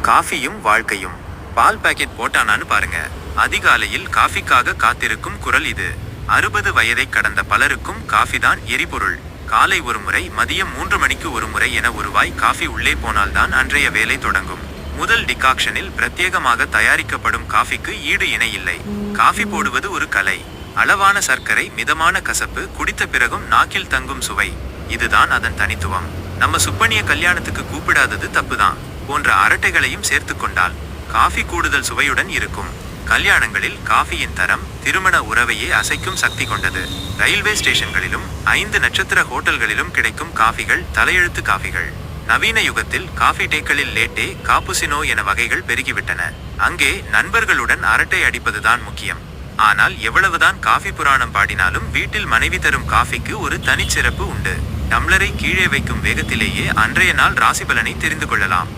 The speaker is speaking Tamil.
காஃபியும் வாழ்க்கையும். பால் பாக்கெட் போட்டானான்னு பாருங்க. அதிகாலையில் காஃபிக்காக காத்திருக்கும் குரல் இது. 60 வயதை கடந்த பலருக்கும் காஃபிதான் எரிபொருள். காலை ஒரு முறை, மதியம் 3 மணிக்கு ஒரு முறை என ஒரு வாய் காஃபி உள்ளே போனால்தான் அன்றைய வேலை தொடங்கும். முதல் டிகாக்ஷனில் பிரத்யேகமாக தயாரிக்கப்படும் காஃபிக்கு ஈடு இணை இல்லை. காஃபி போடுவது ஒரு கலை. அளவான சர்க்கரை, மிதமான கசப்பு, குடித்த பிறகும் நாக்கில் தங்கும் சுவை, இதுதான் அதன் தனித்துவம். நம்ம சுப்பனிய கல்யாணத்துக்கு கூப்பிடாதது தப்புதான் போன்ற அரட்டைகளையும் சேர்த்து கொண்டால் காஃபி கூடுதல் சுவையுடன் இருக்கும். கல்யாணங்களில் காஃபியின் தரம் திருமண உறவையே அசைக்கும் சக்தி கொண்டது. ரயில்வே ஸ்டேஷன்களிலும் 5 நட்சத்திர ஹோட்டல்களிலும் கிடைக்கும் காஃபிகள் தலையெழுத்து காஃபிகள். நவீன யுகத்தில் காஃபி டேக்களில் லேட்டே, காப்புசினோ என வகைகள் பெருகிவிட்டன. அங்கே நண்பர்களுடன் அரட்டை அடிப்பதுதான் முக்கியம். ஆனால் எவ்வளவுதான் காஃபி புராணம் பாடினாலும் வீட்டில் மனைவி தரும் காஃபிக்கு ஒரு தனிச்சிறப்பு உண்டு. டம்ளரை கீழே வைக்கும் வேகத்திலேயே அன்றைய நாள் ராசிபலனை தெரிந்து கொள்ளலாம்.